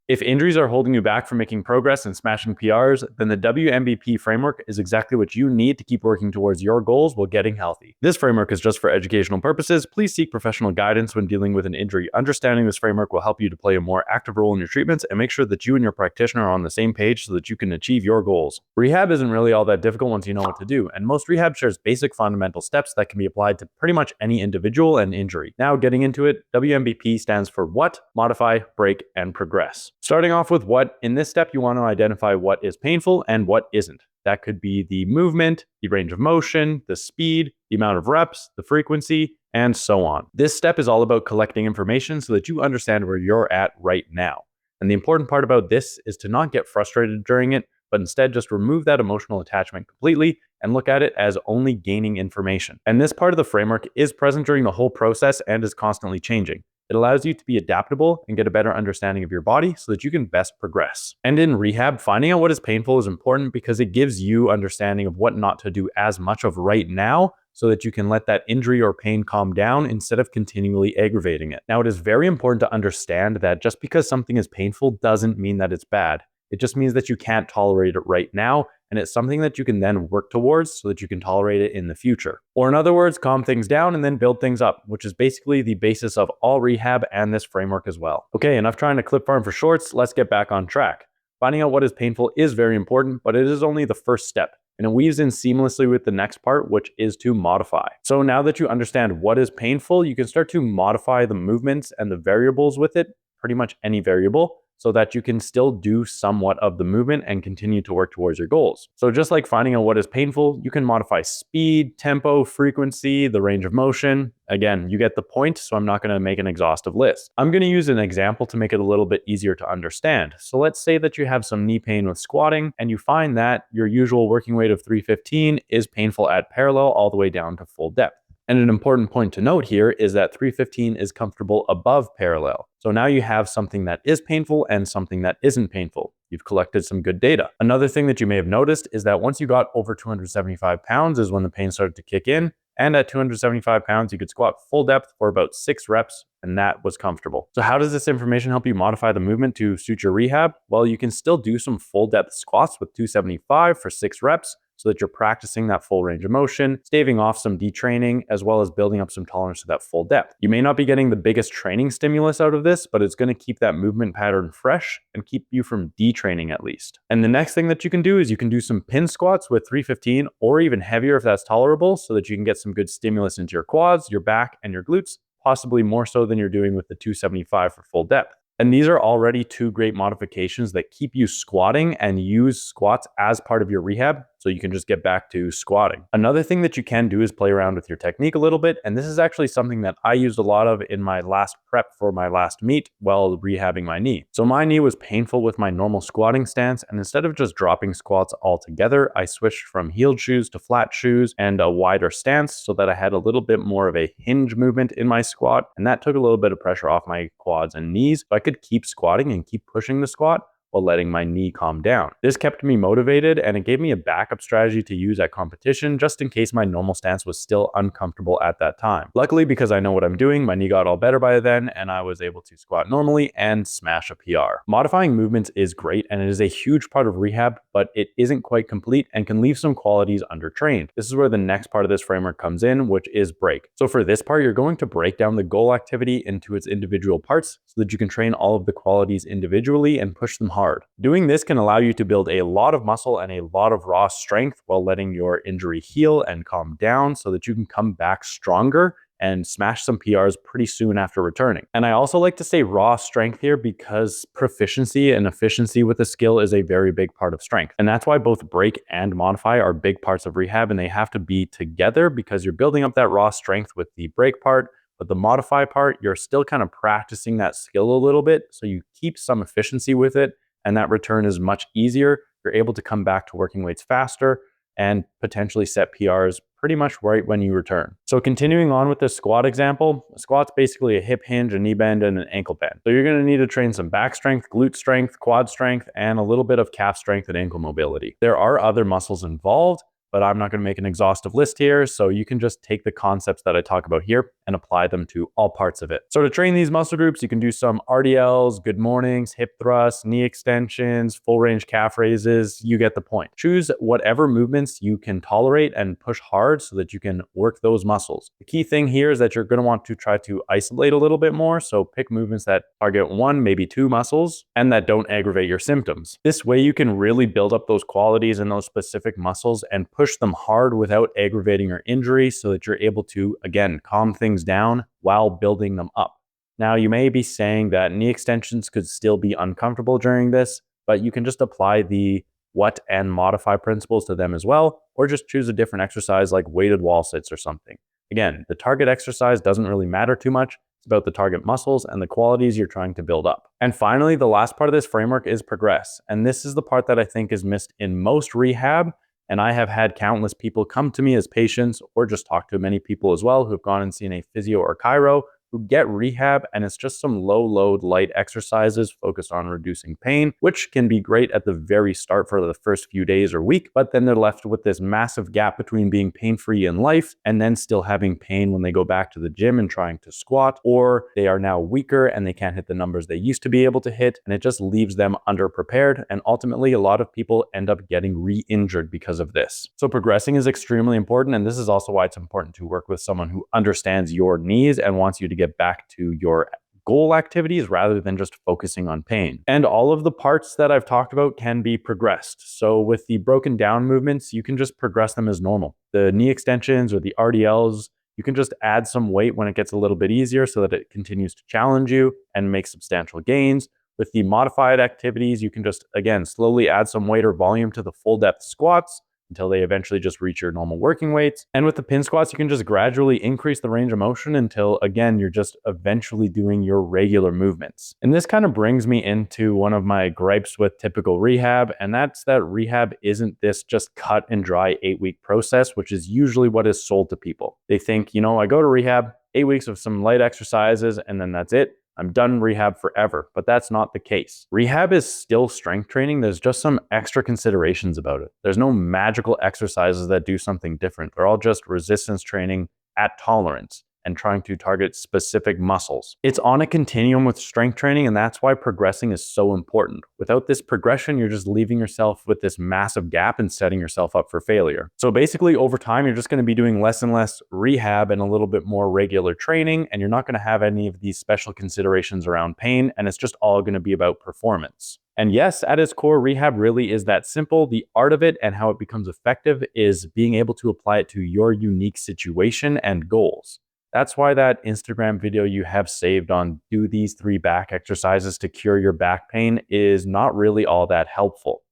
If injuries are holding you back from making progress and smashing PRs, then the WMBP framework is exactly what you need to keep working towards your goals while getting healthy. This framework is just for educational purposes. Please seek professional guidance when dealing with an injury. Understanding this framework will help you to play a more active role in your treatments and make sure that you and your practitioner are on the same page so that you can achieve your goals. Rehab isn't really all that difficult once you know what to do, and most rehab shares basic fundamental steps that can be applied to pretty much any individual and injury. Now, getting into it, WMBP stands for what, modify, break, and progress. Starting off with what, in this step you want to identify what is painful and what isn't. That could be the movement, the range of motion, the speed, the amount of reps, the frequency, and so on. This step is all about collecting information so that you understand where you're at right now. And the important part about this is to not get frustrated during it, but instead just remove that emotional attachment completely and look at it as only gaining information. And this part of the framework is present during the whole process and is constantly changing. It allows you to be adaptable and get a better understanding of your body so that you can best progress. And in rehab, finding out what is painful is important because it gives you understanding of what not to do as much of right now so that you can let that injury or pain calm down instead of continually aggravating it. Now, it is very important to understand that just because something is painful doesn't mean that it's bad. It just means that you can't tolerate it right now, and it's something that you can then work towards so that you can tolerate it in the future. Or in other words, calm things down and then build things up, which is basically the basis of all rehab and this framework as well. Okay, enough trying to clip farm for shorts, let's get back on track. Finding out what is painful is very important, but it is only the first step, and it weaves in seamlessly with the next part, which is to modify. So now that you understand what is painful, you can start to modify the movements and the variables with it, pretty much any variable, so that you can still do somewhat of the movement and continue to work towards your goals. So just like finding out what is painful, you can modify speed, tempo, frequency, the range of motion. Again, you get the point, so I'm not going to make an exhaustive list. I'm going to use an example to make it a little bit easier to understand. So let's say that you have some knee pain with squatting, and you find that your usual working weight of 315 is painful at parallel all the way down to full depth. And an important point to note here is that 315 is comfortable above parallel. So now you have something that is painful and something that isn't painful. You've collected some good data. Another thing that you may have noticed is that once you got over 275 pounds is when the pain started to kick in. And at 275 pounds, you could squat full depth for about 6 reps, and that was comfortable. So how does this information help you modify the movement to suit your rehab? Well, you can still do some full depth squats with 275 for 6 reps, so that you're practicing that full range of motion, staving off some detraining, as well as building up some tolerance to that full depth. You may not be getting the biggest training stimulus out of this, but it's going to keep that movement pattern fresh and keep you from detraining at least. And the next thing that you can do is you can do some pin squats with 315 or even heavier if that's tolerable, so that you can get some good stimulus into your quads, your back, and your glutes, possibly more so than you're doing with the 275 for full depth. And these are already 2 great modifications that keep you squatting and use squats as part of your rehab, so you can just get back to squatting. Another thing that you can do is play around with your technique a little bit, and this is actually something that I used a lot of in my last prep for my last meet while rehabbing my knee. So my knee was painful with my normal squatting stance, and instead of just dropping squats altogether, I switched from heeled shoes to flat shoes and a wider stance so that I had a little bit more of a hinge movement in my squat, and that took a little bit of pressure off my quads and knees, so I could keep squatting and keep pushing the squat while letting my knee calm down. This kept me motivated, and it gave me a backup strategy to use at competition just in case my normal stance was still uncomfortable at that time. Luckily, because I know what I'm doing, my knee got all better by then, and I was able to squat normally and smash a PR. Modifying movements is great, and it is a huge part of rehab, but it isn't quite complete and can leave some qualities undertrained. This is where the next part of this framework comes in, which is break. So for this part, you're going to break down the goal activity into its individual parts so that you can train all of the qualities individually and push them hard. Doing this can allow you to build a lot of muscle and a lot of raw strength while letting your injury heal and calm down so that you can come back stronger and smash some PRs pretty soon after returning. And I also like to say raw strength here because proficiency and efficiency with a skill is a very big part of strength. And that's why both break and modify are big parts of rehab, and they have to be together because you're building up that raw strength with the break part. But the modify part, you're still kind of practicing that skill a little bit, so you keep some efficiency with it, and that return is much easier. You're able to come back to working weights faster and potentially set PRs pretty much right when you return. So continuing on with this squat example, a squat's basically a hip hinge, a knee bend, and an ankle bend. So you're going to need to train some back strength, glute strength, quad strength, and a little bit of calf strength and ankle mobility. There are other muscles involved, but I'm not going to make an exhaustive list here, so you can just take the concepts that I talk about here and apply them to all parts of it. So to train these muscle groups, you can do some RDLs, good mornings, hip thrusts, knee extensions, full range calf raises. You get the point. Choose whatever movements you can tolerate and push hard so that you can work those muscles. The key thing here is that you're going to want to try to isolate a little bit more. So pick movements that target one, maybe two muscles and that don't aggravate your symptoms. This way you can really build up those qualities in those specific muscles and push them hard without aggravating or injury so that you're able to, again, calm things down while building them up. Now, you may be saying that knee extensions could still be uncomfortable during this, but you can just apply the what and modify principles to them as well, or just choose a different exercise like weighted wall sits or something. Again, the target exercise doesn't really matter too much. It's about the target muscles and the qualities you're trying to build up. And finally, the last part of this framework is progress. And this is the part that I think is missed in most rehab. And I have had countless people come to me as patients or just talk to many people as well who have gone and seen a physio or chiro who get rehab, and it's just some low load light exercises focused on reducing pain, which can be great at the very start for the first few days or week, but then they're left with this massive gap between being pain-free in life and then still having pain when they go back to the gym and trying to squat, or they are now weaker and they can't hit the numbers they used to be able to hit, and it just leaves them underprepared, and ultimately a lot of people end up getting re-injured because of this. So progressing is extremely important, and this is also why it's important to work with someone who understands your needs and wants you to get back to your goal activities rather than just focusing on pain. And all of the parts that I've talked about can be progressed. So with the broken down movements, you can just progress them as normal. The knee extensions or the RDLs, you can just add some weight when it gets a little bit easier so that it continues to challenge you and make substantial gains. With the modified activities, you can just, again, slowly add some weight or volume to the full depth squats until they eventually just reach your normal working weights. And with the pin squats, you can just gradually increase the range of motion until, again, you're just eventually doing your regular movements. And this kind of brings me into one of my gripes with typical rehab, and that's that rehab isn't this just cut and dry 8-week process, which is usually what is sold to people. They think, I go to rehab, 8 weeks of some light exercises, and then that's it. I'm done rehab forever, but that's not the case. Rehab is still strength training. There's just some extra considerations about it. There's no magical exercises that do something different. They're all just resistance training at tolerance and trying to target specific muscles. It's on a continuum with strength training, and that's why progressing is so important. Without this progression, you're just leaving yourself with this massive gap and setting yourself up for failure. So basically, over time, you're just going to be doing less and less rehab and a little bit more regular training, and you're not going to have any of these special considerations around pain, and it's just all going to be about performance. And yes, at its core, rehab really is that simple. The art of it and how it becomes effective is being able to apply it to your unique situation and goals. That's why that Instagram video you have saved on do these 3 back exercises to cure your back pain is not really all that helpful.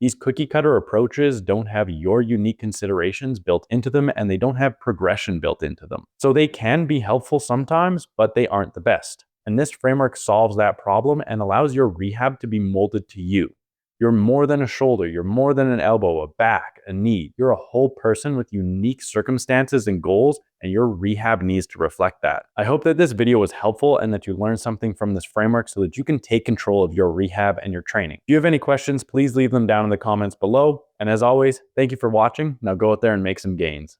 These cookie cutter approaches don't have your unique considerations built into them, and they don't have progression built into them. So they can be helpful sometimes, but they aren't the best. And this framework solves that problem and allows your rehab to be molded to you. You're more than a shoulder, you're more than an elbow, a back, a knee. You're a whole person with unique circumstances and goals, and your rehab needs to reflect that. I hope that this video was helpful and that you learned something from this framework so that you can take control of your rehab and your training. If you have any questions, please leave them down in the comments below. And as always, thank you for watching. Now go out there and make some gains.